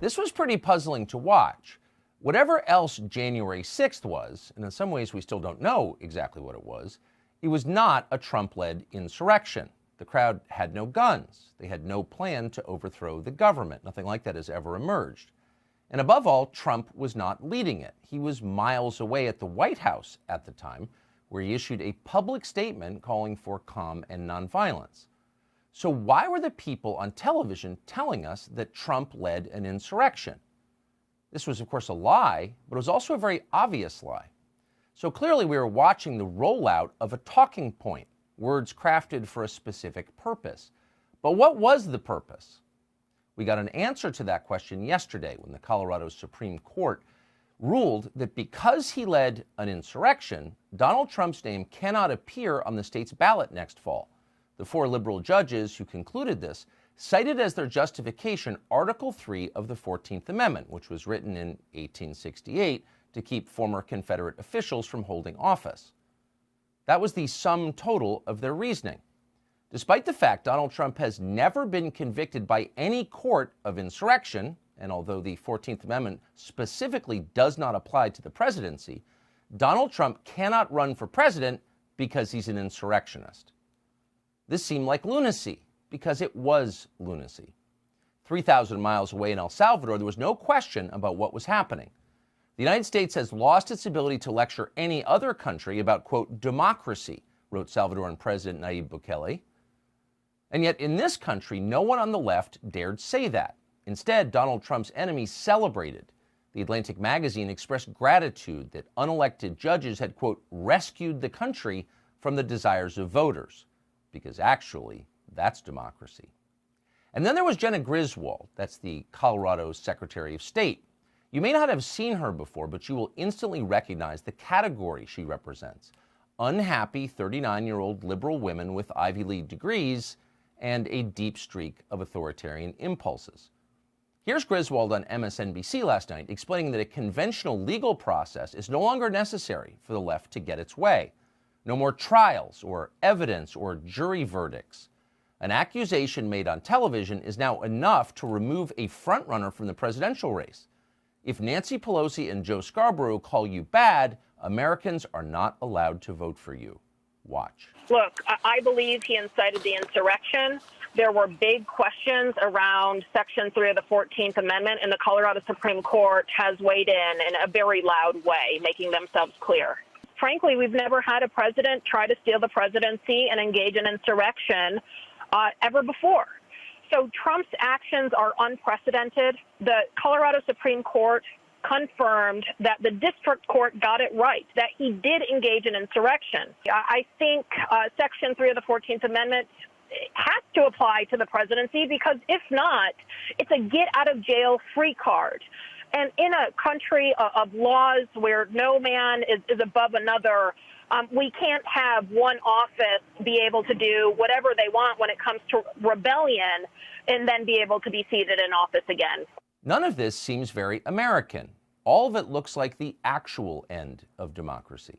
This was pretty puzzling to watch. Whatever else January 6th was, and in some ways we still don't know exactly what it was not a Trump-led insurrection. The crowd had no guns. They had no plan to overthrow the government. Nothing like that has ever emerged. And above all, Trump was not leading it. He was miles away at the White House at the time, where he issued a public statement calling for calm and nonviolence. So why were the people on television telling us that Trump led an insurrection? This was, of course, a lie, but it was also a very obvious lie. So clearly we were watching the rollout of a talking point, words crafted for a specific purpose. But what was the purpose? We got an answer to that question yesterday when the Colorado Supreme Court ruled that because he led an insurrection, Donald Trump's name cannot appear on the state's ballot next fall. The four liberal judges who concluded this cited as their justification Article 3 of the 14th Amendment, which was written in 1868 to keep former Confederate officials from holding office. That was the sum total of their reasoning. Despite the fact Donald Trump has never been convicted by any court of insurrection, and although the 14th Amendment specifically does not apply to the presidency, Donald Trump cannot run for president because he's an insurrectionist. This seemed like lunacy, because it was lunacy. 3,000 miles away in El Salvador, there was no question about what was happening. The United States has lost its ability to lecture any other country about, quote, democracy, wrote Salvadoran President Nayib Bukele. And yet in this country, no one on the left dared say that. Instead, Donald Trump's enemies celebrated. The Atlantic magazine expressed gratitude that unelected judges had, quote, rescued the country from the desires of voters. Because actually, that's democracy. And then there was Jena Griswold, that's the Colorado Secretary of State. You may not have seen her before, but you will instantly recognize the category she represents. Unhappy 39-year-old liberal women with Ivy League degrees and a deep streak of authoritarian impulses. Here's Griswold on MSNBC last night explaining that a conventional legal process is no longer necessary for the left to get its way. No more trials or evidence or jury verdicts. An accusation made on television is now enough to remove a frontrunner from the presidential race. If Nancy Pelosi and Joe Scarborough call you bad, Americans are not allowed to vote for you. Watch. Look, I believe he incited the insurrection. There were big questions around Section 3 of the 14th Amendment, and the Colorado Supreme Court has weighed in a very loud way, making themselves clear. Frankly, we've never had a president try to steal the presidency and engage in insurrection ever before. So Trump's actions are unprecedented. The Colorado Supreme Court confirmed that the district court got it right, that he did engage in insurrection. I think Section 3 of the 14th Amendment has to apply to the presidency because if not, it's a get-out-of-jail-free card. And in a country of laws where no man is above another, we can't have one office be able to do whatever they want when it comes to rebellion and then be able to be seated in office again. None of this seems very American. All of it looks like the actual end of democracy.